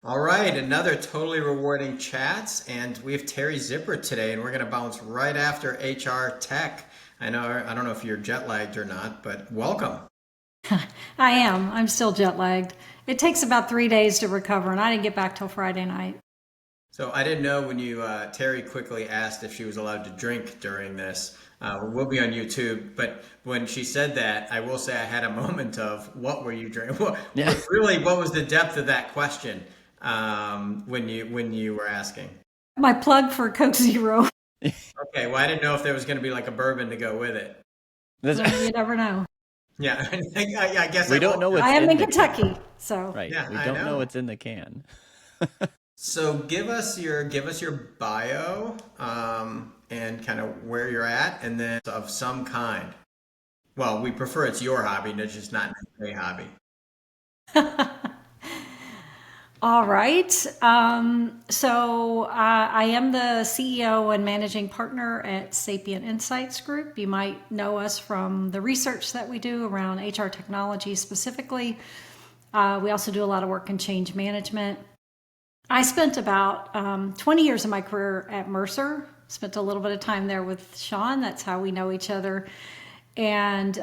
All right, another totally rewarding chats, and we have Teri Zipper today, and we're going to bounce right after HR tech. I don't know if you're jet lagged or not, but welcome. I am. I'm still jet lagged. It takes about 3 days to recover, and I didn't get back till Friday night. So I didn't know when Teri quickly asked if she was allowed to drink during this. We'll be on YouTube, but when she said that, I will say I had a moment of what were you drinking? Yeah. Really, what was the depth of that question when you were asking? My plug for Coke Zero. Okay, well, I didn't know if there was going to be like a bourbon to go with it. You never know. Yeah, I guess We I don't will. know what's I am in the can. Kentucky, so Right. Yeah, We I don't know know. what's in the can. So give us your bio and kind of where you're at, and then of some kind. Well, we prefer it's your hobby, not just not a hobby. all right. I am the CEO and managing partner at Sapient Insights Group. You might know us from the research that we do around HR technology specifically. We also do a lot of work in change management. I spent about 20 years of my career at Mercer. Spent a little bit of time there with Sean. That's how we know each other. And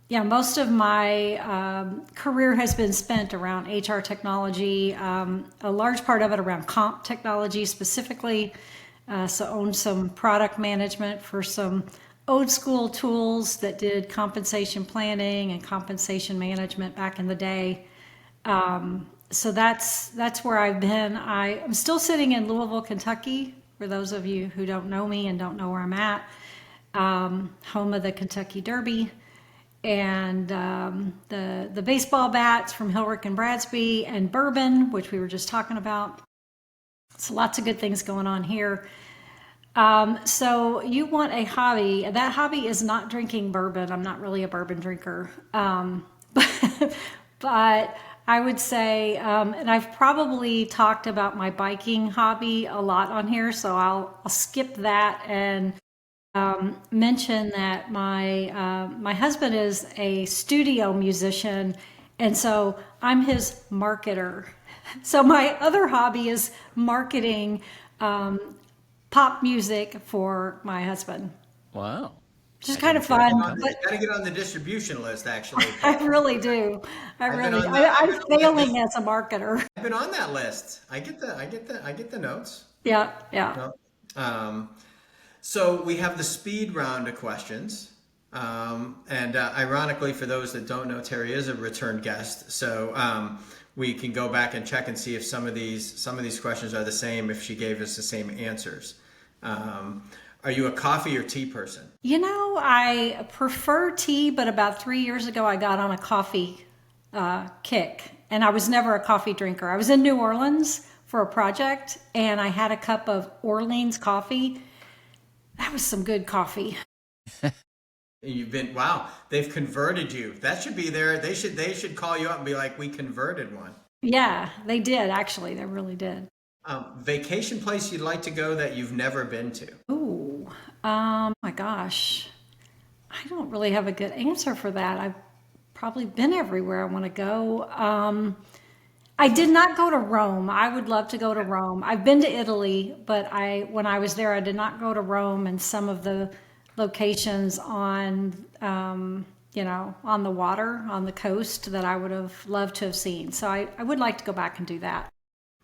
yeah, most of my career has been spent around HR technology, a large part of it around comp technology specifically. So owned some product management for some old school tools that did compensation planning and compensation management back in the day. So that's where I've been. I'm still sitting in Louisville, Kentucky, for those of you who don't know me and don't know where I'm at, home of the Kentucky Derby and the baseball bats from Hilrick and Bradsby and bourbon, which we were just talking about. So lots of good things going on here. So you want a hobby. That hobby is not drinking bourbon. I'm not really a bourbon drinker. But I would say, and I've probably talked about my biking hobby a lot on here, so I'll skip that and mention that my husband is a studio musician, and so I'm his marketer. So my other hobby is marketing pop music for my husband. Wow. Just I kind didn't of see that fun, coming. but Got to get on the distribution list, actually. I really do. I've been on the, I'm failing as a marketer. I've been on that list. I get the notes. Yeah, yeah. No. Um, so we have the speed round of questions. And ironically, for those that don't know, Teri is a return guest. So we can go back and check and see if some of these questions are the same, if she gave us the same answers. Are you a coffee or tea person? You know, I prefer tea, but about 3 years ago, I got on a coffee kick, and I was never a coffee drinker. I was in New Orleans for a project, and I had a cup of Orleans coffee. That was some good coffee. Wow, they've converted you. That should be there. They should call you up and be like, we converted one. Yeah, they did, actually. They really did. Vacation place you'd like to go that you've never been to? Ooh, my gosh. I don't really have a good answer for that. I've probably been everywhere I want to go. I did not go to Rome. I would love to go to Rome. I've been to Italy, but when I was there, I did not go to Rome and some of the locations on the water, on the coast that I would have loved to have seen. So I would like to go back and do that.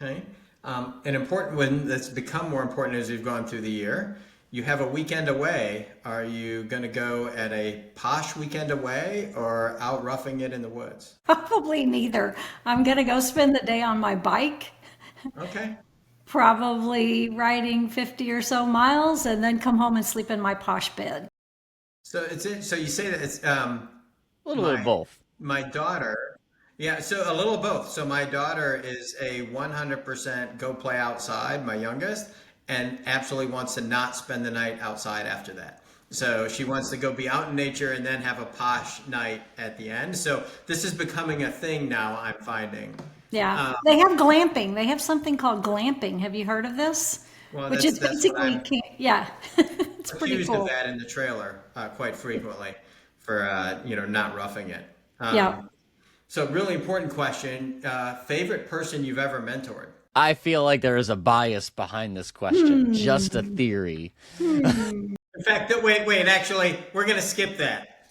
Okay. An important one that's become more important as we've gone through the year. You have a weekend away. Are you going to go at a posh weekend away or out roughing it in the woods? Probably neither. I'm going to go spend the day on my bike, Okay. probably riding 50 or so miles, and then come home and sleep in my posh bed. So you say that it's A little of my both. my daughter. Yeah, so a little of both. So my daughter is a 100% go play outside, my youngest, and absolutely wants to not spend the night outside after that. So she wants to go be out in nature and then have a posh night at the end. So this is becoming a thing now, I'm finding. Yeah, Um, they have glamping. They have something called glamping. Have you heard of this? well, Which that's is that's what basically, I'm yeah, it's pretty accused of cool. that in the trailer quite frequently for not roughing it. Yeah. Um, So really important question. Favorite person you've ever mentored? I feel like there is a bias behind this question. Just a theory. In fact, wait. Actually, we're going to skip that.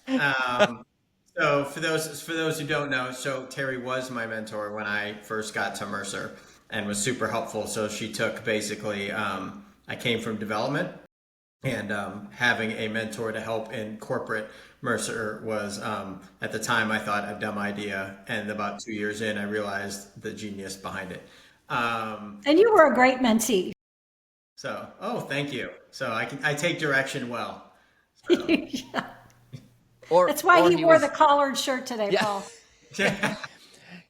So for those who don't know, so Terry was my mentor when I first got to Mercer and was super helpful. So she took basically, I came from development, and having a mentor to help in corporate Mercer was, at the time, I thought a dumb idea, and about 2 years in, I realized the genius behind it. And you were a great mentee. Oh, thank you. So I take direction well. So. Yeah. Or That's why or he wore was, the collared shirt today, yeah. Paul.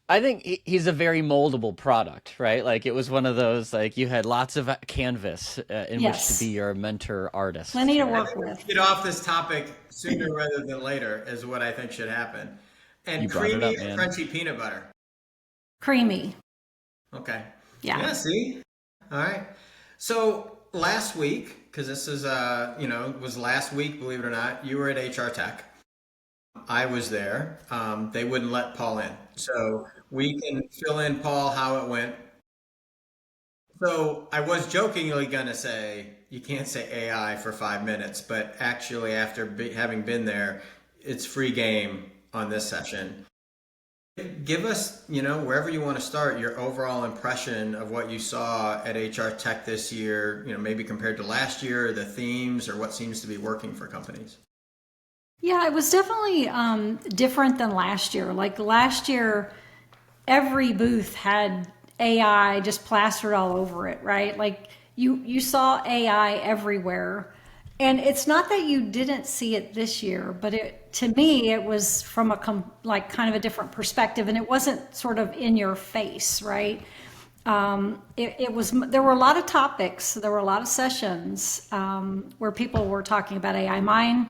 I think he's a very moldable product, right? Like it was one of those, like you had lots of canvas in which to Yes. be your mentor artist. Plenty to I work think we with. should get off this topic sooner rather than later is what I think should happen. And You brought it creamy up, or man. crunchy peanut butter. Creamy. Okay. Yeah. Yeah, see? All right. So last week, because this is, was last week, believe it or not, you were at HR Tech. I was there. They wouldn't let Paul in. So we can fill in, Paul, how it went. So I was jokingly going to say, you can't say AI for 5 minutes, but actually, after having been there, it's free game on this session. Give us, wherever you want to start, your overall impression of what you saw at HR Tech this year, maybe compared to last year, the themes, or what seems to be working for companies. Yeah, it was definitely different than last year. Like last year, every booth had AI just plastered all over it, right? Like you saw AI everywhere. And it's not that you didn't see it this year, but to me it was from a kind of a different perspective, and it wasn't sort of in your face, right? It was, there were a lot of topics, there were a lot of sessions where people were talking about AI.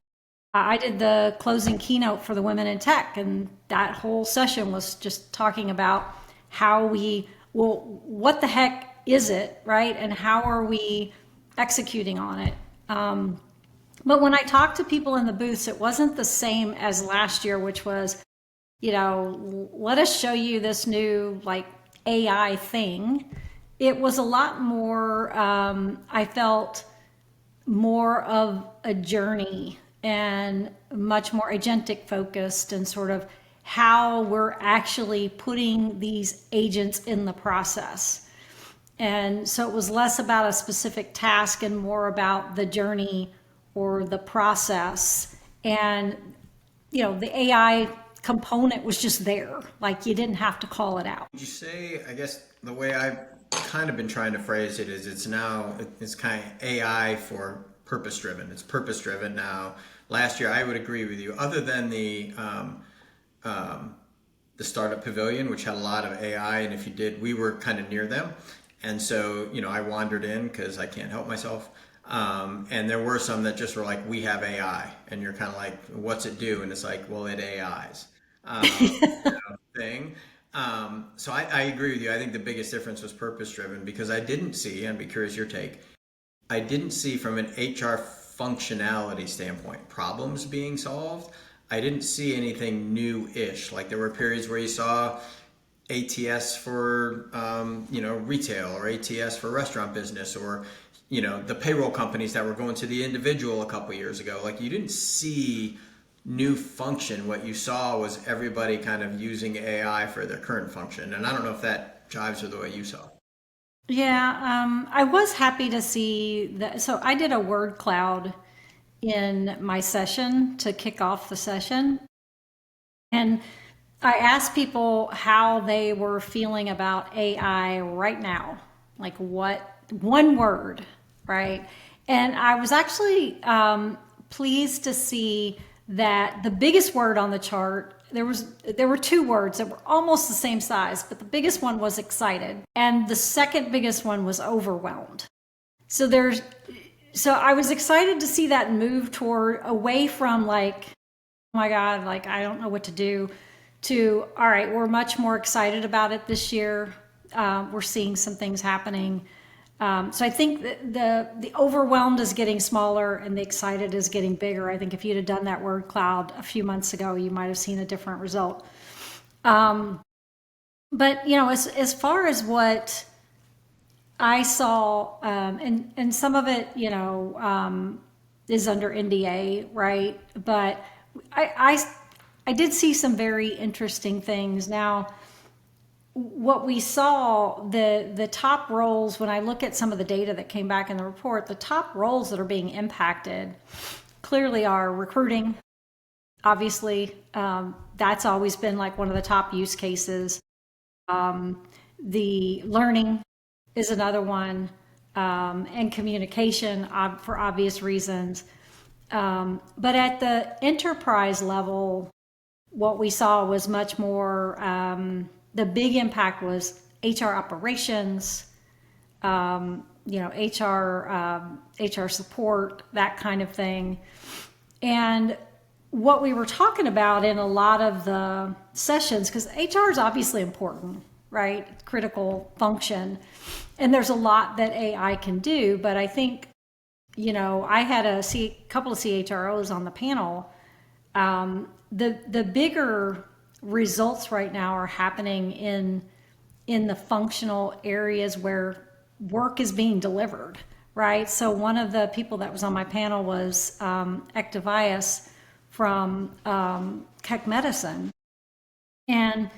I did the closing keynote for the Women in Tech, and that whole session was just talking about what the heck is it, right? And how are we executing on it? But when I talked to people in the booths, it wasn't the same as last year, which was, let us show you this new like AI thing. It was a lot more, I felt more of a journey and much more agentic focused, and sort of how we're actually putting these agents in the process. And so it was less about a specific task and more about the journey or the process. And, the AI component was just there. Like you didn't have to call it out. Would you say, I guess the way I've kind of been trying to phrase it is it's kind of AI for purpose driven. It's purpose driven now. Last year, I would agree with you, other than the startup pavilion, which had a lot of AI. And if you did, we were kind of near them. And so, I wandered in because I can't help myself. And there were some that just were like, we have AI. And you're kind of like, what's it do? And it's like, well, it AIs thing. So I agree with you. I think the biggest difference was purpose driven, because I didn't see, and I'd be curious your take, I didn't see from an HR functionality standpoint problems being solved. I didn't see anything new-ish. Like there were periods where you saw ATS for retail, or ATS for restaurant business, or the payroll companies that were going to the individual a couple years ago. Like you didn't see new function. What you saw was everybody kind of using AI for their current function. And I don't know if that jives with the way you saw. Yeah, I was happy to see that. So I did a word cloud in my session to kick off the session. And I asked people how they were feeling about AI right now. Like what one word, right? And I was actually pleased to see that the biggest word on the chart, there were two words that were almost the same size, but the biggest one was excited, and the second biggest one was overwhelmed. So I was excited to see that move toward away from like, oh my God, like I don't know what to do, to all right, we're much more excited about it this year. We're seeing some things happening. So I think that the overwhelmed is getting smaller and the excited is getting bigger. I think if you'd have done that word cloud a few months ago, you might have seen a different result. But as far as what I saw, and some of it, is under NDA, right? But I did see some very interesting things. Now, what we saw, the top roles, when I look at some of the data that came back in the report, the top roles that are being impacted clearly are recruiting. Obviously, that's always been like one of the top use cases. The learning is another one, and communication for obvious reasons. But at the enterprise level, what we saw was much more, the big impact was HR operations, HR support, that kind of thing. And what we were talking about in a lot of the sessions, because HR is obviously important, right? Critical function. And there's a lot that AI can do, but I think, I had a couple of CHROs on the panel. The bigger results right now are happening in the functional areas where work is being delivered, right? So one of the people that was on my panel was Ectavias from Keck Medicine. And,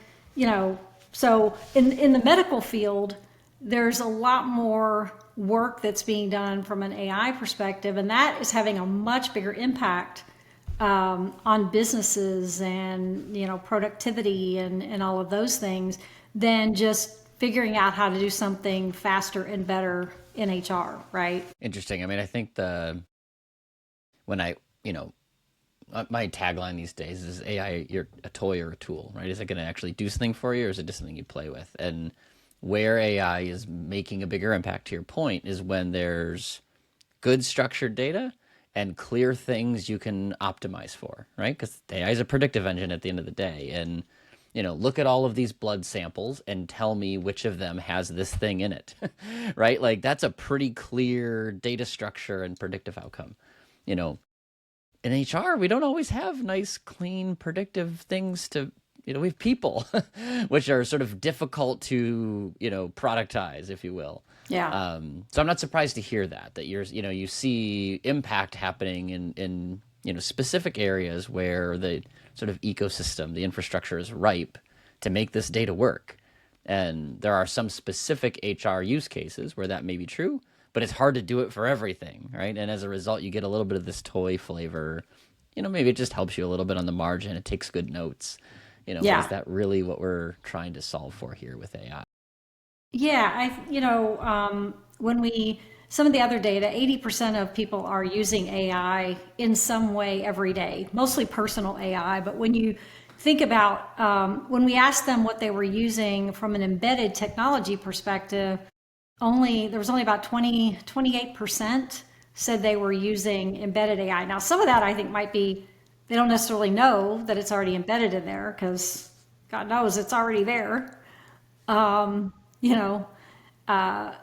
so in the medical field, there's a lot more work that's being done from an AI perspective, and that is having a much bigger impact on businesses and productivity and all of those things than just figuring out how to do something faster and better in HR, right? Interesting. I mean, I think when I, my tagline these days is AI, you're a toy or a tool, right? Is it going to actually do something for you, or is it just something you play with? And where AI is making a bigger impact, to your point, is when there's good structured data and clear things you can optimize for, right? Because AI is a predictive engine at the end of the day. And, look at all of these blood samples and tell me which of them has this thing in it, right? Like that's a pretty clear data structure and predictive outcome. In HR, we don't always have nice, clean, predictive things to, we have people, which are sort of difficult to, productize, if you will. Yeah. So I'm not surprised to hear that you see impact happening in specific areas where the sort of ecosystem, the infrastructure is ripe to make this data work. And there are some specific HR use cases where that may be true, but it's hard to do it for everything, right? And as a result, you get a little bit of this toy flavor. Maybe it just helps you a little bit on the margin. It takes good notes. Yeah. Is that really what we're trying to solve for here with AI? Yeah, some of the other data, 80% of people are using AI in some way every day, mostly personal AI. But when you think about, when we asked them what they were using from an embedded technology perspective, there was only about 28% said they were using embedded AI. Now, some of that I think might be, they don't necessarily know that it's already embedded in there because God knows it's already there.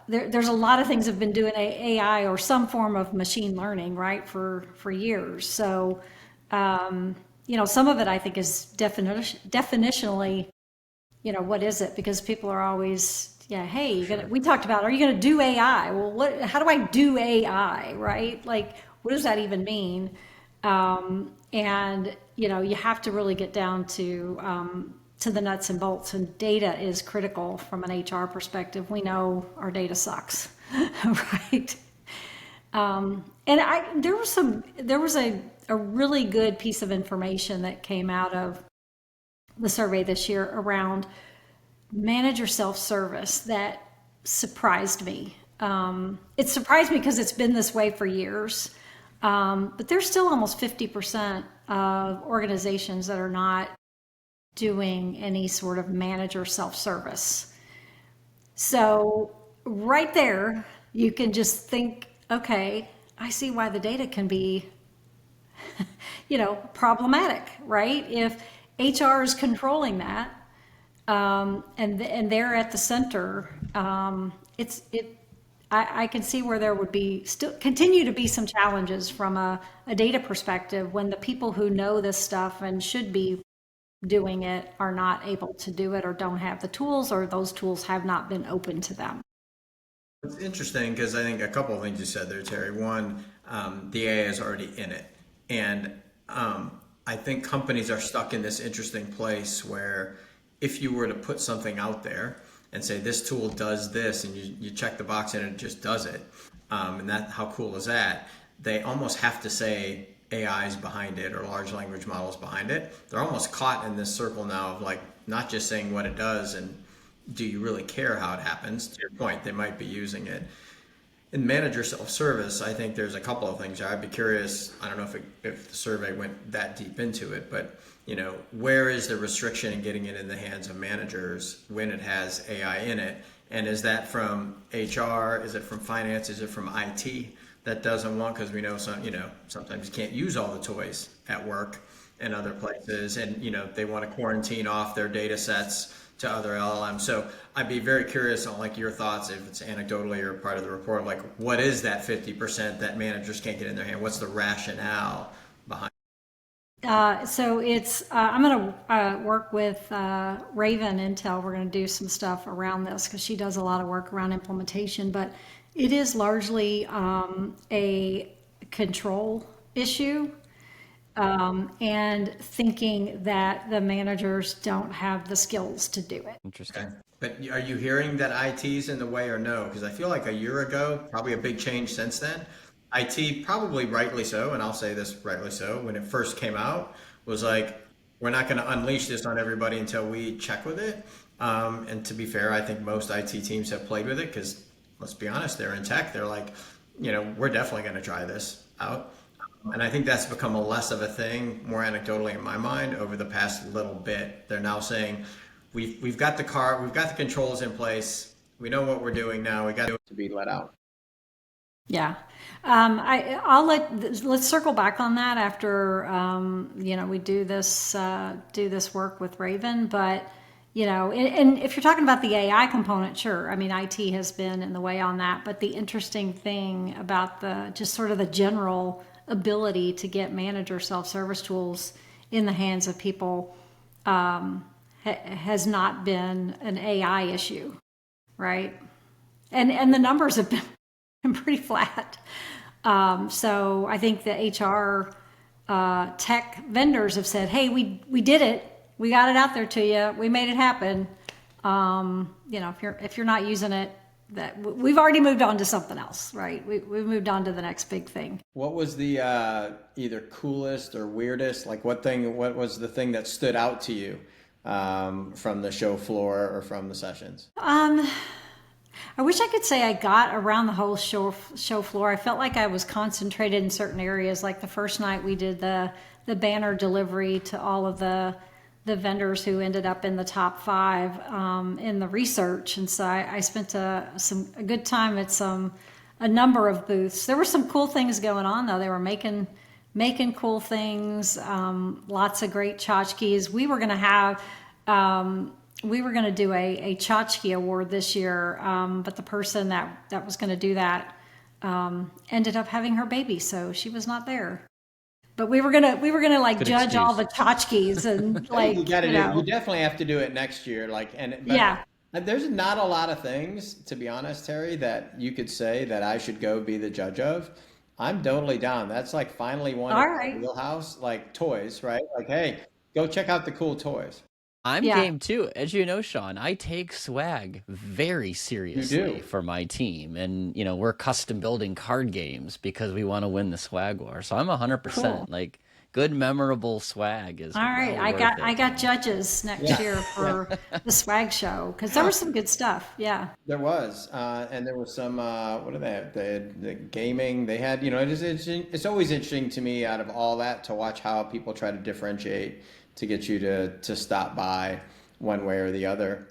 There's a lot of things have been doing AI or some form of machine learning, right, for years. So, some of it I think is definitionally, what is it? Because people are always, hey, we talked about, are you going to do AI? Well, how do I do AI, right? Like, what does that even mean? And, you have to really get down to the nuts and bolts, and data is critical from an HR perspective. We know our data sucks, right? And there was a really good piece of information that came out of the survey this year around manager self-service that surprised me. It surprised me because it's been this way for years, but there's still almost 50% of organizations that are not doing any sort of manager self-service. So right there, you can just think, okay, I see why the data can be, problematic, right? If HR is controlling that, and they're at the center, I can see where there would be still continue to be some challenges from a data perspective when the people who know this stuff and should be doing it are not able to do it or don't have the tools, or those tools have not been open to them. It's interesting because I think a couple of things you said there, Terry. One, the AI is already in it. And I think companies are stuck in this interesting place where if you were to put something out there and say this tool does this and you check the box and it just does it, and that how cool is that? They almost have to say AI is behind it or large language models behind it. They're almost caught in this circle now of like not just saying what it does and do you really care how it happens? To your point, they might be using it. In manager self-service, I think there's a couple of things. I'd be curious. I don't know if the survey went that deep into it, but where is the restriction in getting it in the hands of managers when it has AI in it? And is that from HR? Is it from finance? Is it from IT that doesn't want? Because we know sometimes you can't use all the toys at work and other places, and they want to quarantine off their data sets to other LLMs. So I'd be very curious on like your thoughts, if it's anecdotally or part of the report, like what is that 50% that managers can't get in their hand? What's the rationale behind? So I'm going to work with Raven Intel. We're going to do some stuff around this because she does a lot of work around implementation, but it is largely a control issue. And thinking that the managers don't have the skills to do it. Interesting. Okay. But are you hearing that IT's in the way or no? Because I feel like a year ago, probably a big change since then. IT, probably rightly so, and I'll say this rightly so, when it first came out, was like, we're not going to unleash this on everybody until we check with it. And to be fair, I think most IT teams have played with it because, let's be honest, they're in tech. They're like, we're definitely going to try this out. And I think that's become a less of a thing, more anecdotally in my mind, over the past little bit. They're now saying, we've got the controls in place. We know what we're doing now. We got to be let out. Yeah. Let's circle back on that after, we do this work with Raven, but, and if you're talking about the AI component, sure. I mean, IT has been in the way on that, but the interesting thing about just sort of the general ability to get manager self-service tools in the hands of people has not been an AI issue, right? And the numbers have been pretty flat. So I think the HR tech vendors have said, "Hey, we did it. We got it out there to you. We made it happen." If you're not using it, that we've already moved on to something else, right? We've moved on to the next big thing. What was the either coolest or weirdest? Like what was the thing that stood out to you from the show floor or from the sessions? I wish I could say I got around the whole show floor. I felt like I was concentrated in certain areas. Like the first night we did the banner delivery to all of the vendors who ended up in the top 5 in the research. And so I spent a good time at a number of booths. There were some cool things going on though. They were making cool things, lots of great tchotchkes. We were going to do a tchotchke award this year, but the person that was going to do that ended up having her baby, so she was not there. But we were gonna like Good judge excuse. all the tchotchkes and like you definitely have to do it next year. Yeah. There's not a lot of things, to be honest, Terry, that you could say that I should go be the judge of. I'm totally down. That's like finally one All in right. the wheelhouse, like toys, right? Like, hey, go check out the cool toys. I'm Yeah. game too. As you know, Sean, I take swag very seriously for my team. And, we're custom building card games because we want to win the swag war. So I'm 100%. Cool. Like, good, memorable swag is All right, well I got judges next year for the swag show because there was some good stuff. Yeah. There was, and there was some. What do they have? They had the gaming. They had, it's always interesting to me out of all that to watch how people try to differentiate to get you to stop by one way or the other.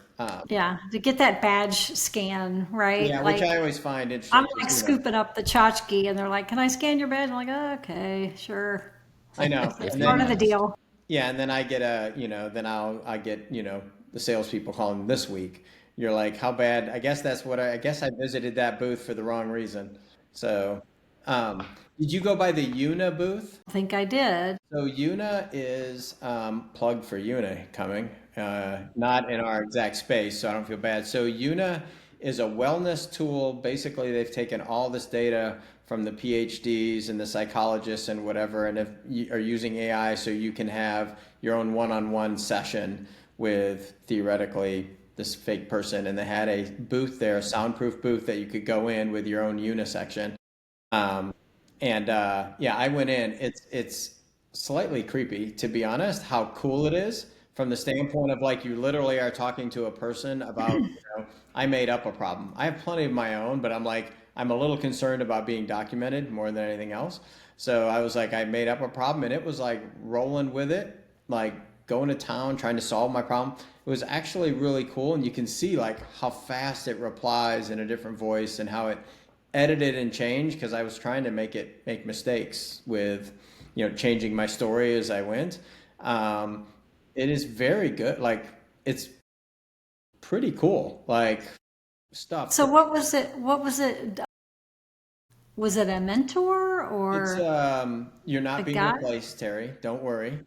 Yeah, to get that badge scan, right? Yeah, Like, which I always find interesting. I'm like scooping up the tchotchke and they're like, "Can I scan your badge?" I'm like, oh, "Okay, sure." I know. It's And part then, of the deal. yeah, and then I get I get, the salespeople calling this week. You're like, how bad? I guess I visited that booth for the wrong reason. So, Did you go by the Una booth? I think I did. So Una is plug for Una coming, not in our exact space, so I don't feel bad. So Una is a wellness tool. Basically, they've taken all this data from the PhDs and the psychologists and whatever, and if you are using AI, so you can have your own one-on-one session with theoretically this fake person. And they had a booth there, a soundproof booth that you could go in with your own Una section. Um, and yeah, I went in. It's slightly creepy, to be honest, how cool it is from the standpoint of like you literally are talking to a person about, I made up a problem. I have plenty of my own, but I'm like, I'm a little concerned about being documented more than anything else. So I was like, I made up a problem and it was like rolling with it, like going to town, trying to solve my problem. It was actually really cool. And you can see like how fast it replies in a different voice and how it edited and changed because I was trying to make mistakes with, changing my story as I went. Um, it is very good. Like it's pretty cool. Like stuff. So what was it? What was it? Was it a mentor It's or you're a not being guy? replaced, Terry. Don't worry.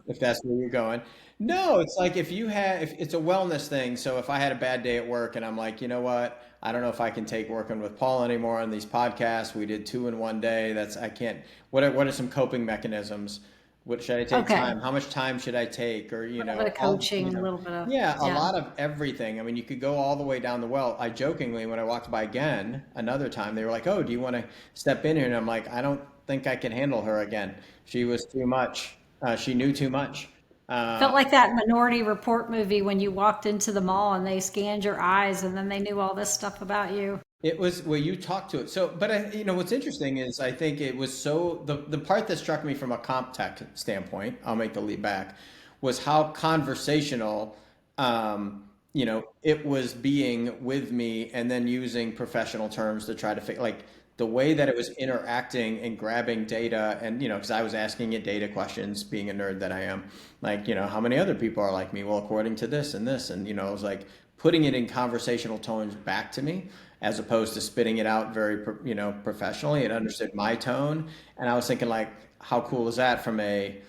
If that's where you're going. No, it's like if it's a wellness thing. So if I had a bad day at work and I'm like, you know what? I don't know if I can take working with Paul anymore on these podcasts. We did two in one day. I can't. What are some coping mechanisms? What should I take Okay. time? How much time should I take? Or, A little bit of coaching, a little bit of, yeah, a yeah. lot of everything. I mean, you could go all the way down the well. I jokingly, when I walked by again another time, they were like, "Oh, do you want to step in here?" And I'm like, "I don't think I can handle her again. She was too much. She knew too much." Felt like that Minority Report movie when you walked into the mall and they scanned your eyes and then they knew all this stuff about you. It was well, you talked to it. So, but what's interesting is I think it was the part that struck me from a comp tech standpoint, I'll make the leap back, was how conversational, it was being with me and then using professional terms to try to like the way that it was interacting and grabbing data and, because I was asking it data questions, being a nerd that I am, like, how many other people are like me? Well, according to this and this, and, I was like putting it in conversational tones back to me as opposed to spitting it out very, professionally. It understood my tone. And I was thinking like, how cool is that from a,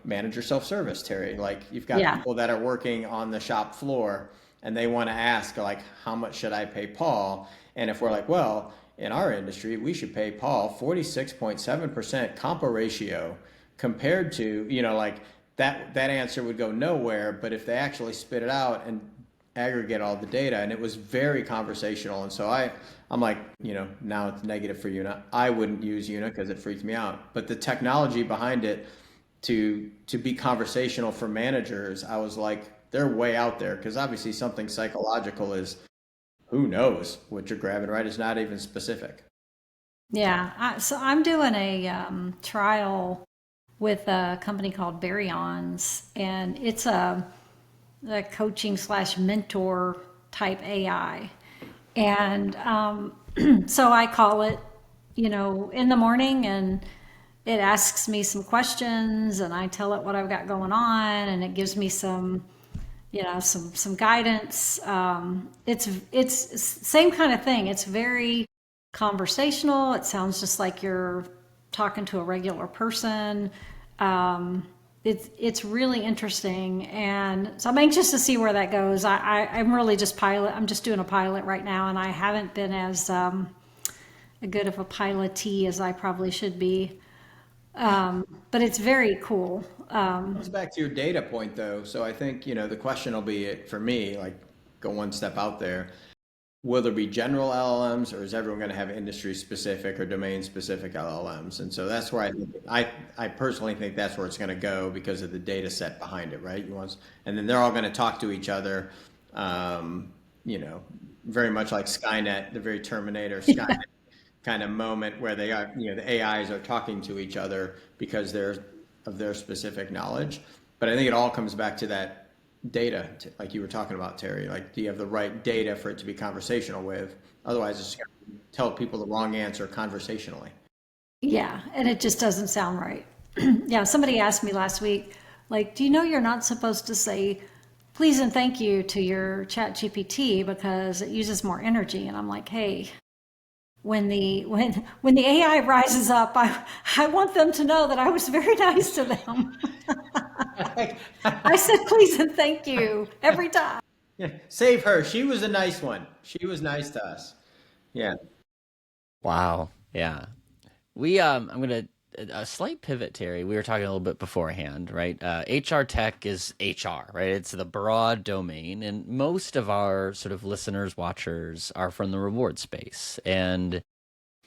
manager self-service, Terry? Like you've got Yeah. people that are working on the shop floor and they want to ask like, how much should I pay Paul? And if we're like, well, in our industry, we should pay Paul 46.7% compa ratio compared to, like that answer would go nowhere. But if they actually spit it out and aggregate all the data, and it was very conversational. And so I'm like, now it's negative for Una. I wouldn't use Una because it freaked me out. But the technology behind it to be conversational for managers, I was like, they're way out there because obviously something psychological is who knows what you're grabbing, right? It's not even specific. Yeah. So I'm doing a trial with a company called Baryons, and it's a coaching slash mentor type AI. And so I call it, in the morning and it asks me some questions and I tell it what I've got going on and it gives me some, some guidance. It's same kind of thing. It's very conversational. It sounds just like you're talking to a regular person. It's really interesting, and so I'm anxious to see where that goes. I'm really just pilot. I'm just doing a pilot right now, and I haven't been as a good of a pilotee as I probably should be. But it's very cool. Comes back to your data point though. So I think, the question will be for me, like go one step out there. Will there be general LLMs or is everyone going to have industry specific or domain specific LLMs? And so that's where I personally think that's where it's going to go because of the data set behind it, right? And then they're all going to talk to each other, you know, very much like Skynet, the very Terminator Skynet kind of moment where they are, the AIs are talking to each other because they're of their specific knowledge. But I think it all comes back to that data, like you were talking about, Terry. Like, do you have the right data for it to be conversational with? Otherwise, it's going to tell people the wrong answer conversationally. Yeah, and it just doesn't sound right. Yeah, somebody asked me last week, like, do you know you're not supposed to say please and thank you to your chat GPT because it uses more energy? And I'm like, hey, when the AI rises up, I want them to know that I was very nice to them. I said please and thank you every time. Save her. She was a nice one. She was nice to us. Yeah. Wow. Yeah. I'm gonna a slight pivot, Terry. We were talking a little bit beforehand, right? HR tech is HR, right? It's the broad domain, and most of our sort of listeners, watchers are from the reward space. And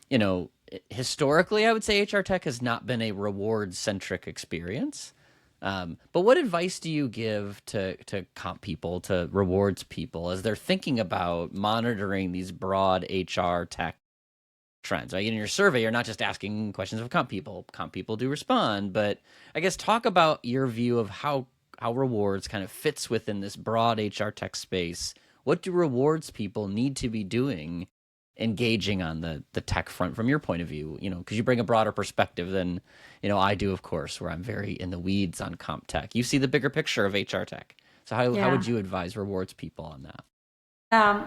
you know, historically, I would say HR tech has not been a reward centric experience. But what advice do you give to comp people, to rewards people, as they're thinking about monitoring these broad HR tech trends? Right? In your survey, you're not just asking questions of comp people. Comp people do respond, but I guess talk about your view of how rewards kind of fits within this broad HR tech space. What do rewards people need to be doing engaging on the tech front from your point of view, because you bring a broader perspective than I do, of course, where I'm very in the weeds on comp tech. You see the bigger picture of HR tech. So how Yeah. would you advise rewards people on that?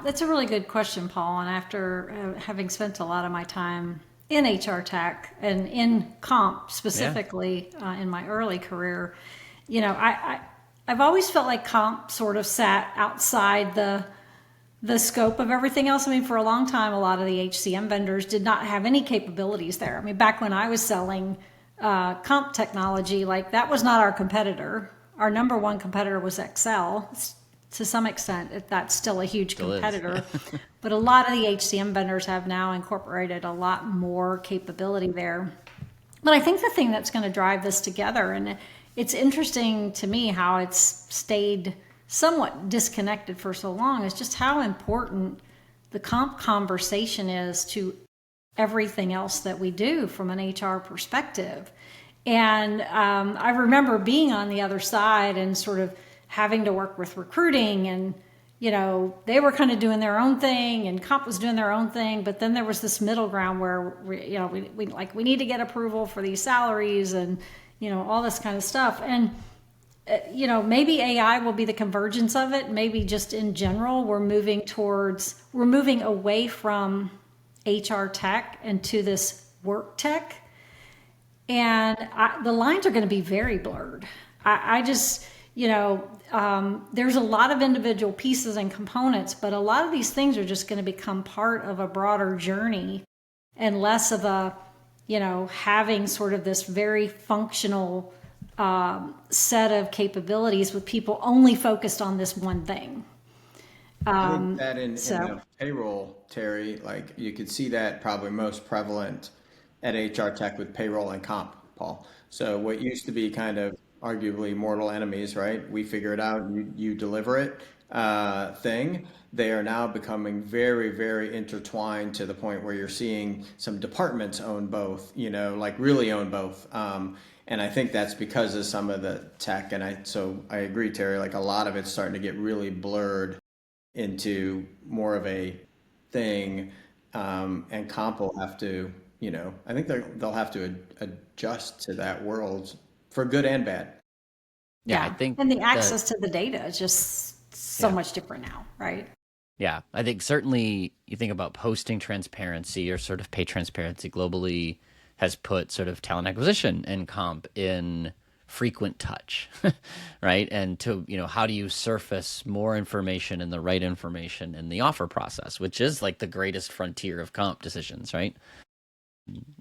That's a really good question, Paul. And after having spent a lot of my time in HR tech and in comp Yeah, specifically in my early career, I've always felt like comp sort of sat outside the scope of everything else. I mean, for a long time, a lot of the HCM vendors did not have any capabilities there. I mean, back when I was selling comp technology, like that was not our competitor. Our number one competitor was Excel. To some extent, that's still a huge still is. competitor. But a lot of the HCM vendors have now incorporated a lot more capability there. But I think the thing that's going to drive this together, and it's interesting to me how it's stayed somewhat disconnected for so long, is just how important the comp conversation is to everything else that we do from an HR perspective. And I remember being on the other side and sort of having to work with recruiting, and they were kind of doing their own thing and comp was doing their own thing, but then there was this middle ground where we need to get approval for these salaries and all this kind of stuff. And maybe AI will be the convergence of it. Maybe just in general we're moving away from HR tech and to this work tech, and the lines are going to be very blurred. I just, there's a lot of individual pieces and components, but a lot of these things are just going to become part of a broader journey and less of having sort of this very functional set of capabilities with people only focused on this one thing. I think that in So, the payroll, Terry, like you could see that probably most prevalent at HR Tech with payroll and comp, Paul. So what used to be kind of arguably mortal enemies, right? We figure it out, you deliver it thing. They are now becoming very, very intertwined to the point where you're seeing some departments own both, like really own both. And I think that's because of some of the tech. So I agree, Terry, like a lot of it's starting to get really blurred into more of a thing, and comp will have to, I think they'll have to adjust to that world for good and bad. Yeah, I yeah. think And the that access to the data is just so yeah. much different now, right? Yeah, I think certainly you think about posting transparency or sort of pay transparency globally has put sort of talent acquisition and comp in frequent touch, right? And to, how do you surface more information and the right information in the offer process, which is like the greatest frontier of comp decisions, right?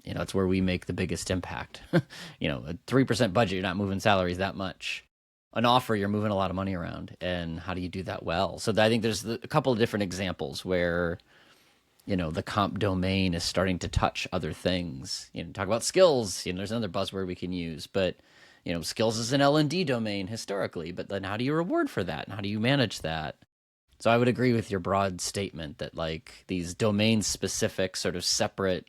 It's where we make the biggest impact. A 3% budget, you're not moving salaries that much. An offer, you're moving a lot of money around. And how do you do that well? So I think there's a couple of different examples where, the comp domain is starting to touch other things. Talk about skills. There's another buzzword we can use, but skills is an L&D domain historically. But then how do you reward for that, and how do you manage that? So I would agree with your broad statement that like these domain specific sort of separate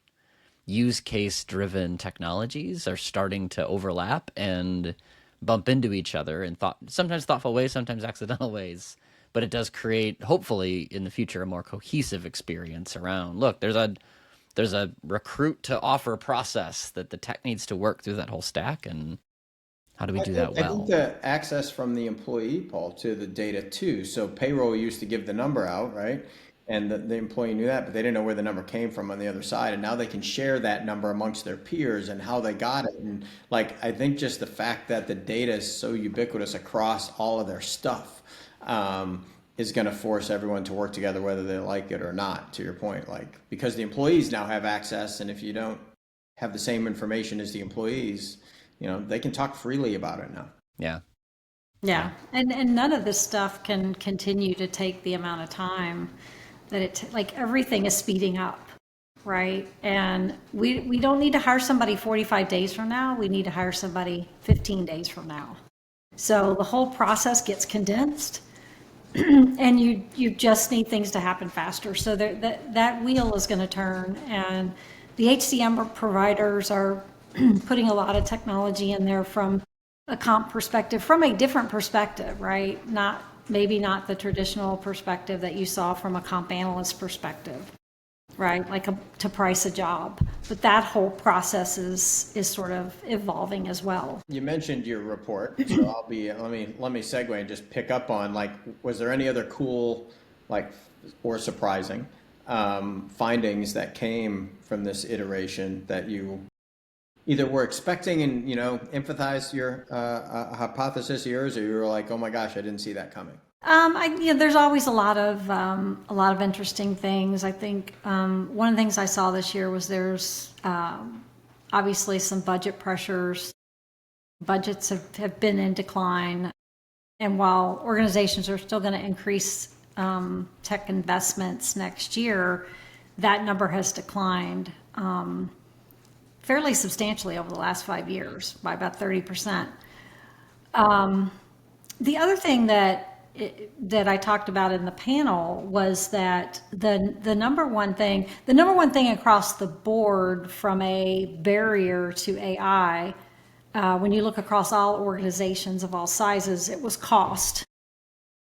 use case driven technologies are starting to overlap and bump into each other in sometimes thoughtful ways, sometimes accidental ways. But it does create, hopefully, in the future, a more cohesive experience around. Look, there's a recruit to offer process that the tech needs to work through that whole stack, and how do we do that I think well? the access from the employee, Paul, to the data too. So payroll used to give the number out, right? and the employee knew that, but they didn't know where the number came from on the other side. And now they can share that number amongst their peers and how they got it. And like, I think just the fact that the data is so ubiquitous across all of their stuff, is going to force everyone to work together, whether they like it or not, to your point, like, because the employees now have access. And if you don't have the same information as the employees, they can talk freely about it now. Yeah. Yeah, and none of this stuff can continue to take the amount of time that like everything is speeding up, right? And we don't need to hire somebody 45 days from now. We need to hire somebody 15 days from now. So the whole process gets condensed, and you just need things to happen faster. So that wheel is going to turn, and the HCM providers are putting a lot of technology in there from a comp perspective, from a different perspective, right? Maybe not the traditional perspective that you saw from a comp analyst perspective, right? Like to price a job, but that whole process is sort of evolving as well. You mentioned your report, so let me segue and just pick up on, like, was there any other cool, like, or surprising findings that came from this iteration that you either were expecting and empathize your hypothesis of yours, or you were like, oh my gosh, I didn't see that coming? There's always a lot of interesting things. I think one of the things I saw this year was there's obviously some budget pressures. Budgets have been in decline, and while organizations are still going to increase tech investments next year, that number has declined fairly substantially over the last 5 years by about 30%. The other thing that I talked about in the panel was that the number one thing across the board from a barrier to AI, when you look across all organizations of all sizes, it was cost.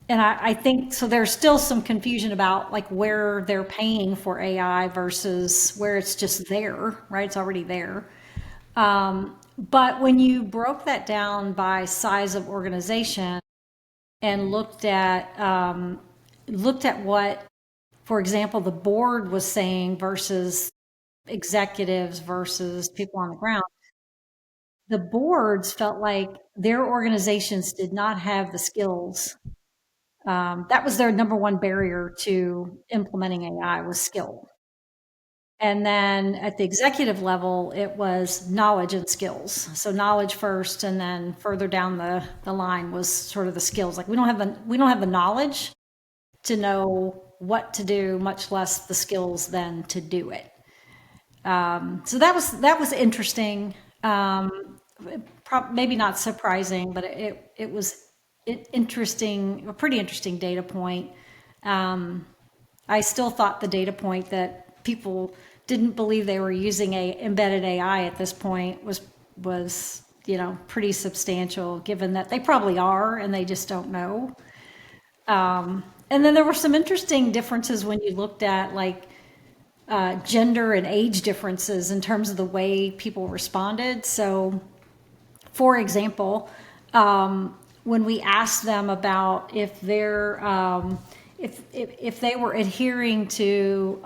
And I think so. There's still some confusion about like where they're paying for AI versus where it's just there, right? It's already there. But when you broke that down by size of organization and looked at what, for example, the board was saying versus executives versus people on the ground, the boards felt like their organizations did not have the skills. That was their number one barrier to implementing AI, was skill. And then at the executive level, it was knowledge and skills. So knowledge first, and then further down the line was sort of the skills. Like we don't have the knowledge to know what to do, much less the skills then to do it. So that was interesting. Maybe not surprising, but it was interesting, a pretty interesting data point. I still thought the data point that people didn't believe they were using embedded AI at this point was pretty substantial, given that they probably are and they just don't know. And then there were some interesting differences when you looked at like gender and age differences in terms of the way people responded. So, for example, when we asked them about if they're if they were adhering to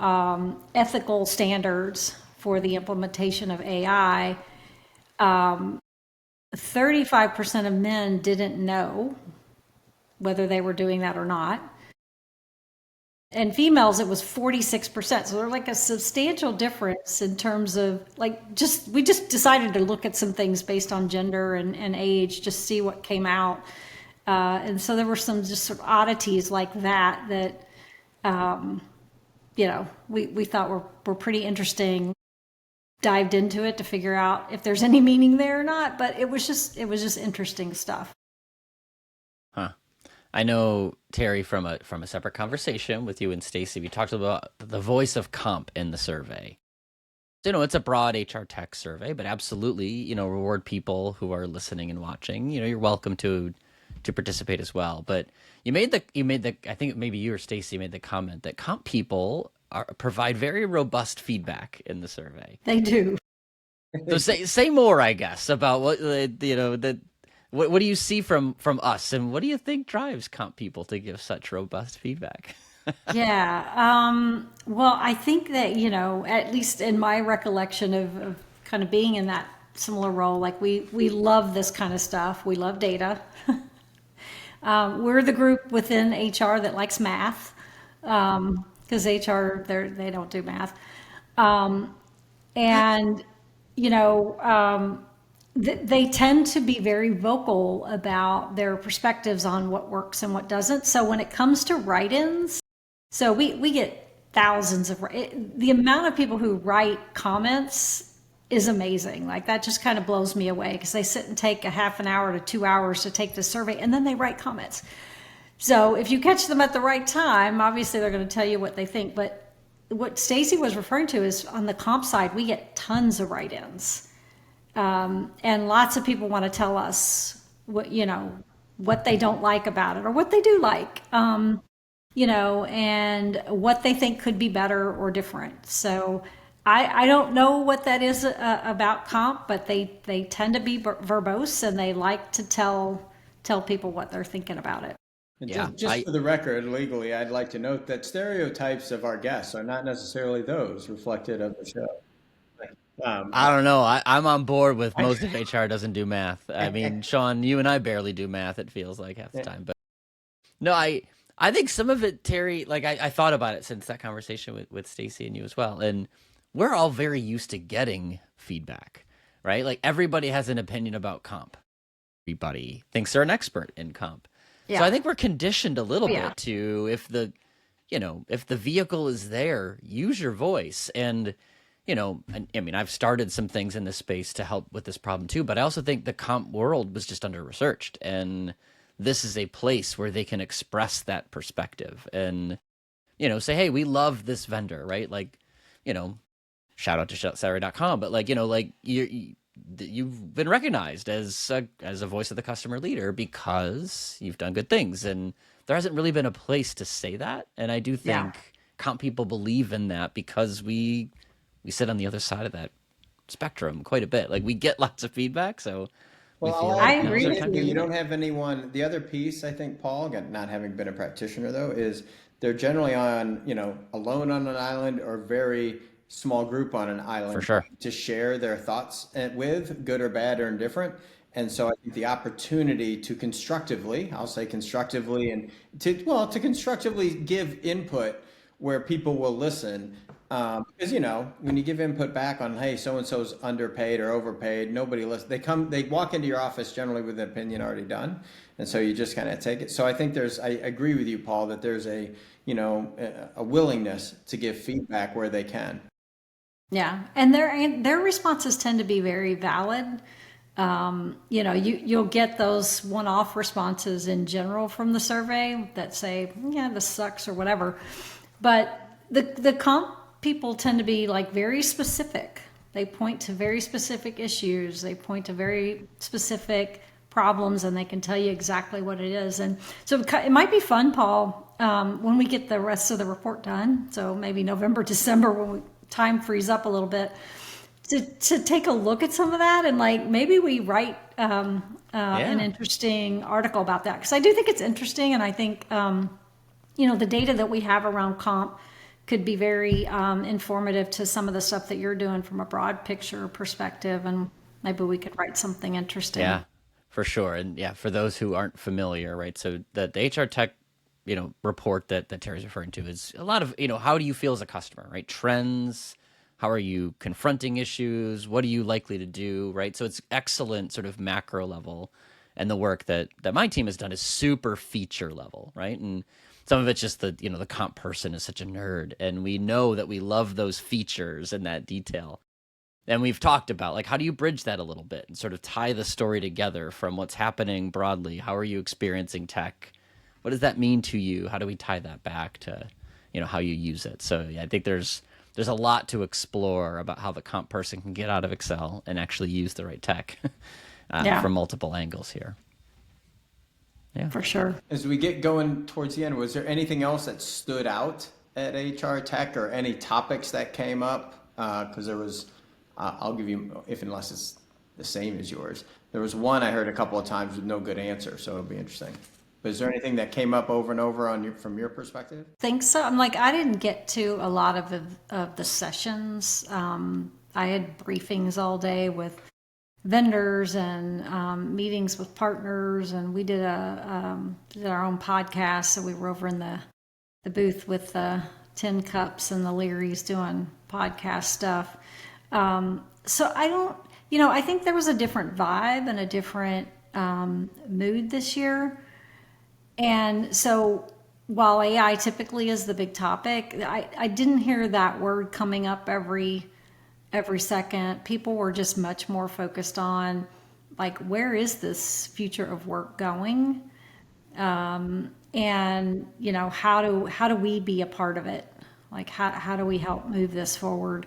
ethical standards for the implementation of AI, 35% of men didn't know whether they were doing that or not. And females, it was 46%. So there's like a substantial difference in terms of like we just decided to look at some things based on gender and age, just see what came out. And so there were some just sort of oddities like that we thought were pretty interesting. Dived into it to figure out if there's any meaning there or not, but it was just interesting stuff. Huh. I know, Teri, from a separate conversation with you and Stacy, we talked about the voice of comp in the survey. So, it's a broad HR tech survey, but absolutely, reward people who are listening and watching. You're welcome to participate as well. But you made the I think maybe you or Stacy made the comment that comp people provide very robust feedback in the survey. They do. So say more, I guess, about what what do you see from us, and what do you think drives comp people to give such robust feedback? Yeah. Well, I think that, at least in my recollection of kind of being in that similar role, like we love this kind of stuff. We love data. We're the group within HR that likes math, because HR, they don't do math. And, you know, they tend to be very vocal about their perspectives on what works and what doesn't. So when it comes to write-ins, so we get thousands of, the amount of people who write comments is amazing. Like that just kind of blows me away because they sit and take a half an hour to 2 hours to take the survey and then they write comments. So if you catch them at the right time, obviously they're going to tell you what they think. But what Stacy was referring to is on the comp side, we get tons of write-ins. And lots of people want to tell us what they don't like about it or what they do like, and what they think could be better or different. So I don't know what that is about comp, but they tend to be verbose and they like to tell people what they're thinking about it. And Yeah, just for the record, legally, I'd like to note that stereotypes of our guests are not necessarily those reflected of the show. Like, I don't know. I'm on board with most of HR doesn't do math. I mean, Sean, you and I barely do math. It feels like half the time, but no, I think some of it, Terry. Like I thought about it since that conversation with Stacy and you as well, and we're all very used to getting feedback, right? Like everybody has an opinion about comp. Everybody thinks they're an expert in comp. So I Yeah. think we're conditioned a little Yeah. bit to if the vehicle is there, use your voice. And, I mean, I've started some things in this space to help with this problem too, but I also think the comp world was just under researched. And this is a place where they can express that perspective and, say, hey, we love this vendor, right? Like, you know, shout out to Salary.com, but you've been recognized as a voice of the customer leader because you've done good things, and there hasn't really been a place to say that. And I do Yeah. think comp people believe in that because we sit on the other side of that spectrum quite a bit. Like we get lots of feedback, so we well, feel I'll I like add now's agree our with time to you you. do it. don't have anyone. The other piece, I think, Paul, again, not having been a practitioner though, is they're generally on, alone on an island or very small group on an For island sure. to share their thoughts with, good or bad or indifferent. And so I think the opportunity to constructively, I'll say constructively, and to constructively give input where people will listen. Because when you give input back on, hey, so and so's underpaid or overpaid, nobody listens. They walk into your office generally with an opinion already done, and so you just kind of take it. So I think I agree with you, Paul, that there's a willingness to give feedback where they can. Yeah, and their responses tend to be very valid. You'll get those one-off responses in general from the survey that say, "Yeah, this sucks" or whatever. But the comp people tend to be like very specific. They point to very specific issues. They point to very specific problems, and they can tell you exactly what it is. And so it might be fun, Paul, when we get the rest of the report done. So maybe November, December, when time frees up a little bit, to take a look at some of that and like maybe we write an Yeah. interesting article about that because I do think it's interesting and I think the data that we have around comp could be very informative to some of the stuff that you're doing from a broad picture perspective and maybe we could write something interesting. Yeah, for sure. And yeah, for those who aren't familiar, right? So the HR tech, report that Terry's referring to is a lot of, how do you feel as a customer, right? Trends, how are you confronting issues? What are you likely to do, right? So it's excellent sort of macro level. And the work that my team has done is super feature level, right? And some of it's just the comp person is such a nerd. And we know that we love those features and that detail. And we've talked about like how do you bridge that a little bit and sort of tie the story together from what's happening broadly. How are you experiencing tech? What does that mean to you? How do we tie that back to how you use it? So yeah, I think there's a lot to explore about how the comp person can get out of Excel and actually use the right tech Yeah, from multiple angles here. Yeah. for sure. As we get going towards the end, was there anything else that stood out at HR Tech or any topics that came up? Because there was, I'll give you, if unless it's the same as yours. There was one I heard a couple of times with no good answer, so it'll be interesting. But is there anything that came up over and over on from your perspective? Think so. I'm like, I didn't get to a lot of the sessions. I had briefings all day with vendors and meetings with partners, and we did did our own podcast. So we were over in the booth with the Tin Cups and the Learys doing podcast stuff. So I don't, I think there was a different vibe and a different mood this year. And so while AI typically is the big topic, I didn't hear that word coming up every second. People were just much more focused on like, where is this future of work going? And how do we be a part of it? Like, how do we help move this forward?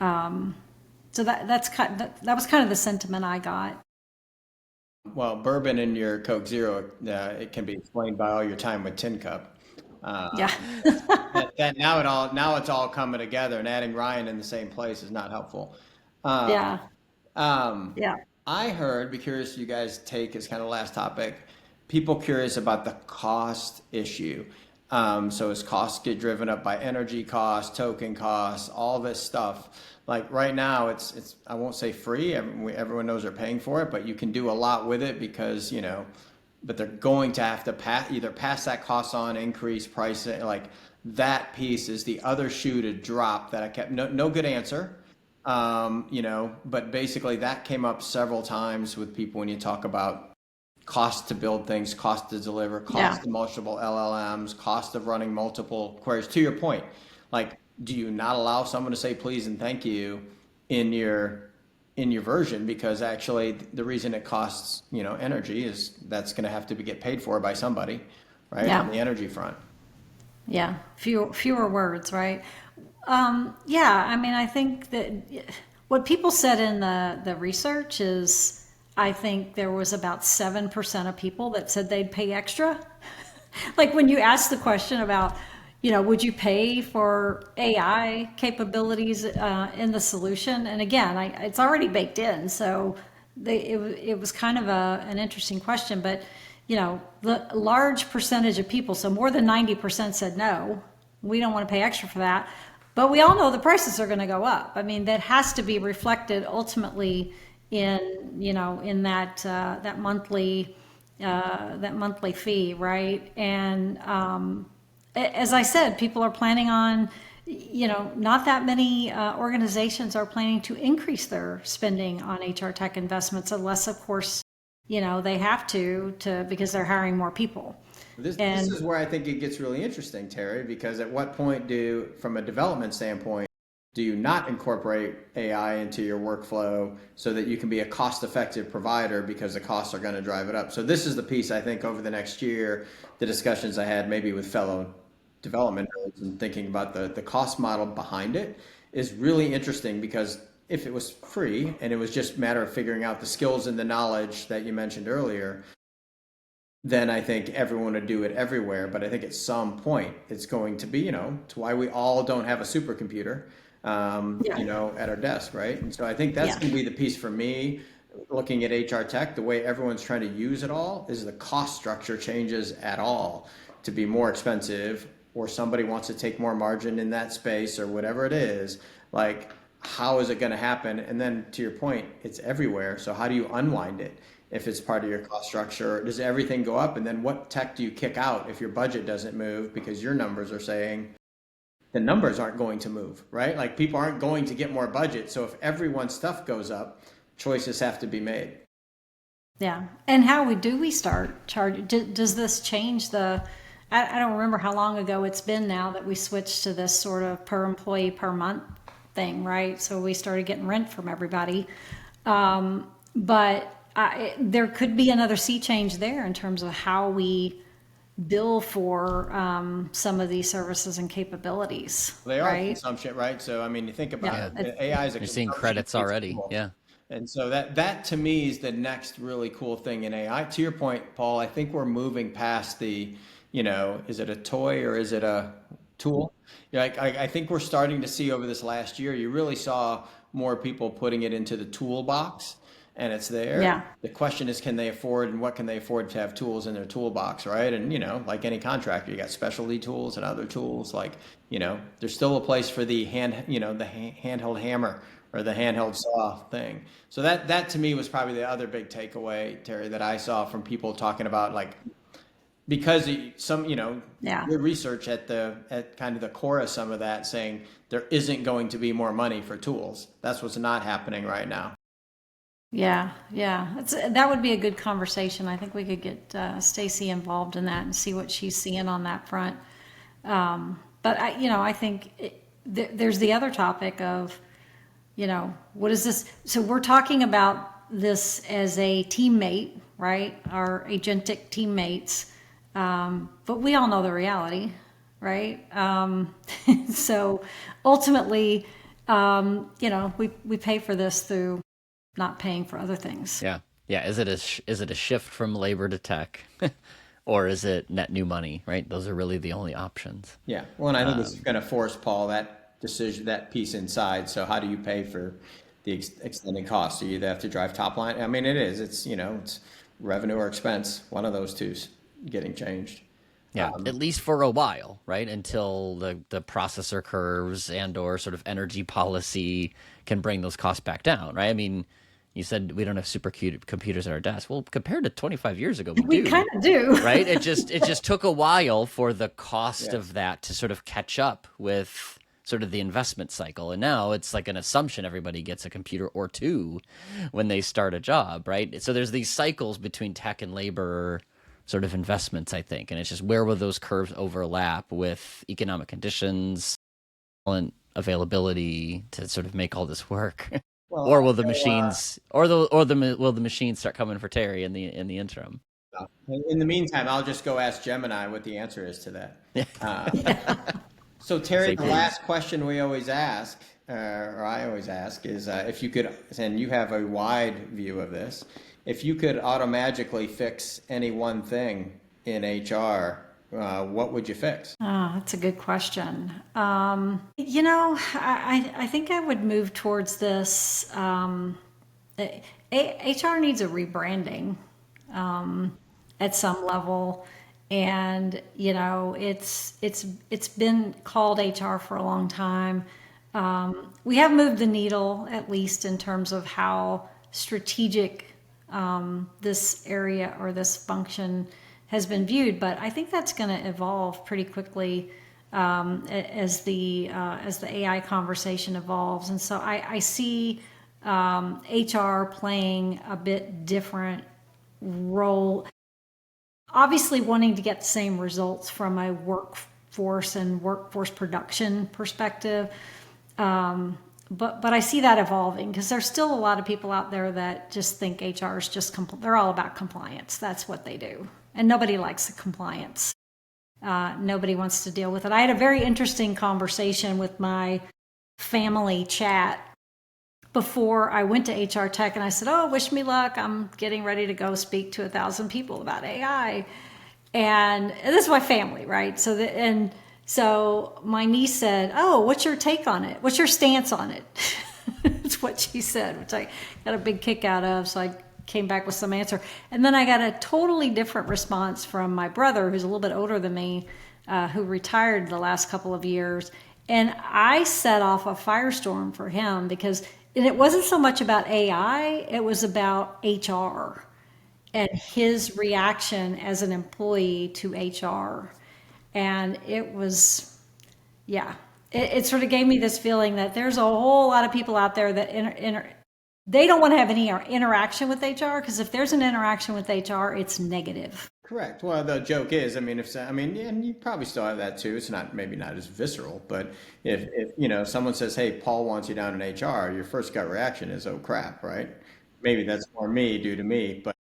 So that was kind of the sentiment I got. Well, bourbon in your Coke Zero, it can be explained by all your time with Tin Cup. Yeah. That now it's all coming together, and adding Ryan in the same place is not helpful. Uh, Yeah. um, Yeah. I heard, be curious you guys take as kind of last topic, people curious about the cost issue. So as costs get driven up by energy costs, token costs, all this stuff. Like right now, it's I won't say free. Everyone knows they're paying for it, but you can do a lot with it because but they're going to have to either pass that cost on, increase price it. Like that piece is the other shoe to drop that I kept no good answer. But basically that came up several times with people when you talk about cost to build things, cost to deliver, Yeah. cost of multiple LLMs, cost of running multiple queries. To your point, like, do you not allow someone to say please and thank you in your version? Because actually, the reason it costs energy is that's going to have to get paid for by somebody, right? On Yeah. the energy front. Yeah. Fewer words, right? Yeah. I mean, I think that what people said in the research is, I think there was about 7% of people that said they'd pay extra. Like when you ask the question about, would you pay for AI capabilities in the solution? And again, it's already baked in, so it was kind of an interesting question. But the large percentage of people, so more than 90% said no, we don't want to pay extra for that. But we all know the prices are going to go up. I mean, that has to be reflected ultimately in that monthly fee, right? And as I said, people are planning on, not that many organizations are planning to increase their spending on HR tech investments unless, of course, they have to because they're hiring more people. This And is where I think it gets really interesting, Terry, because at what point from a development standpoint, do you not incorporate AI into your workflow so that you can be a cost-effective provider because the costs are going to drive it up? So this is the piece I think over the next year, the discussions I had maybe with fellow development nerds and thinking about the cost model behind it is really interesting because if it was free and it was just a matter of figuring out the skills and the knowledge that you mentioned earlier, then I think everyone would do it everywhere. But I think at some point it's going to be, to why we all don't have a supercomputer, yeah, at our desk, right? And so I think that's yeah, going to be the piece for me looking at HR tech, the way everyone's trying to use it all is the cost structure changes at all to be more expensive or somebody wants to take more margin in that space or whatever it is. Like, how is it going to happen? And then to your point, it's everywhere. So how do you unwind it? If it's part of your cost structure, does everything go up? And then what tech do you kick out if your budget doesn't move because your numbers are saying the numbers aren't going to move, right? Like people aren't going to get more budget. So if everyone's stuff goes up, choices have to be made. yeah. And do we start charging? Does this change I don't remember how long ago it's been now that we switched to this sort of per employee per month thing, right? So we started getting rent from everybody. But there could be another sea change there in terms of how we bill for some of these services and capabilities, They are right? consumption, right? So I mean, you think Yeah. about it, AI is a You're seeing consumption credits based already. tool. Yeah. And so that to me is the next really cool thing in AI. To your point, Paul, I think we're moving past is it a toy or is it a tool? I think we're starting to see over this last year, you really saw more people putting it into the toolbox and it's there. Yeah. The question is, can they afford, and what can they afford to have tools in their toolbox, right? And, like any contractor, you got specialty tools and other tools. Like, there's still a place for the handheld hammer or the handheld saw thing. So that to me was probably the other big takeaway, Terry, that I saw from people talking about, like, because some, Yeah. your research at kind of the core of some of that, saying there isn't going to be more money for tools. That's what's not happening right now. Yeah, yeah, that would be a good conversation. I think we could get Stacy involved in that and see what she's seeing on that front. But I think there's the other topic of, what is this? So we're talking about this as a teammate, right? Our agentic teammates, but we all know the reality, right? So ultimately, we pay for this through not paying for other things. Yeah. Yeah. Is it a shift from labor to tech, or is it net new money? Right. Those are really the only options. Yeah. Well, and I think it's going to force, Paul, that decision, that piece inside. So how do you pay for the extended costs? So you either have to drive top line. I mean, it's revenue or expense. One of those two's getting changed. Yeah, at least for a while, right? Until the processor curves and or sort of energy policy can bring those costs back down, right? I mean, you said we don't have computers at our desk. Well, compared to 25 years ago, We kind of do. right? It just took a while for the cost Yes. of that to sort of catch up with sort of the investment cycle. And now it's like an assumption everybody gets a computer or two when they start a job, right? So there's these cycles between tech and labor sort of investments, I think. And it's just where will those curves overlap with economic conditions, talent availability to sort of make all this work? Well, Or will the also, machines will the machines start coming for Terry in the interim? in the meantime, I'll just go ask Gemini what the answer is to that. So Terry, Say the please. last question we always ask, or I always ask, is if you could, and you have a wide view of this, if you could automagically fix any one thing in HR, what would you fix? Oh, that's a good question. I think I would move towards this. HR needs a rebranding at some level, and it's been called HR for a long time. We have moved the needle, at least in terms of how strategic this area or this function has been viewed, but I think that's going to evolve pretty quickly as the AI conversation evolves. And so I see HR playing a bit different role. Obviously, wanting to get the same results from a workforce and workforce production perspective. But I see that evolving because there's still a lot of people out there that just think HR is just, they're all about compliance. That's what they do. And nobody likes the compliance. Nobody wants to deal with it. I had a very interesting conversation with my family chat before I went to HR Tech, and I said, "Oh, wish me luck. I'm getting ready to go speak to 1,000 people about AI." And this is my family, right? So my niece said, "Oh, what's your take on it? What's your stance on it?" That's what she said, which I got a big kick out of. So I came back with some answer. And then I got a totally different response from my brother, who's a little bit older than me, who retired the last couple of years. And I set off a firestorm for him because it wasn't so much about AI, it was about HR and his reaction as an employee to HR. And it was, yeah, it sort of gave me this feeling that there's a whole lot of people out there that they don't want to have any interaction with HR, because if there's an interaction with HR, it's negative. Correct. Well, the joke is, and you probably still have that too. It's maybe not as visceral, but if someone says, "Hey, Paul wants you down in HR," your first gut reaction is, "Oh crap," right? Maybe that's more me due to me, but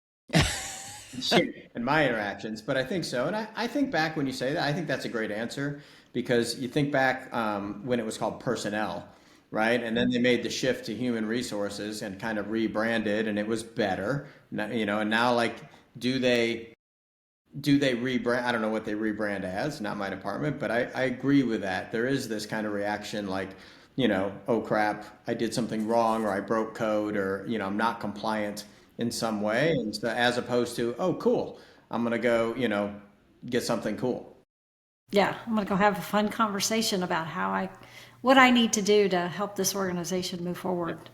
and my interactions. But I think so, and I think back when you say that, I think that's a great answer because you think back when it was called personnel, right? And then they made the shift to human resources and kind of rebranded, and it was better, And now, like, do they rebrand? I don't know what they rebrand as, not my department, but I agree with that. There is this kind of reaction like, oh crap, I did something wrong or I broke code or, I'm not compliant in some way. And so as opposed to, oh, cool, I'm going to go, get something cool. Yeah, I'm going to go have a fun conversation about what I need to do to help this organization move forward.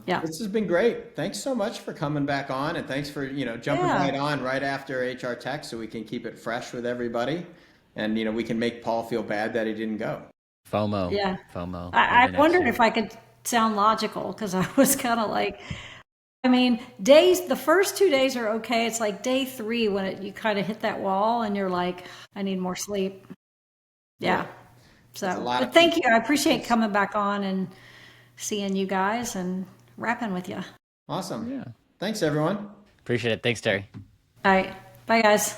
Yeah. This has been great. Thanks so much for coming back on and thanks for, jumping right Yeah. on right after HR Tech so we can keep it fresh with everybody. And, we can make Paul feel bad that he didn't go. FOMO, Yeah. FOMO. I Maybe next wondered year. if I could sound logical because I was kind of like, I mean, the first 2 days are okay. It's like day three when you kind of hit that wall and you're like, I need more sleep. Yeah, Yeah. that's a So, lot but of thank people. you. I appreciate coming back on and seeing you guys and rapping with you. Awesome. Yeah. Thanks, everyone. Appreciate it. Thanks, Terry. All right. Bye, guys.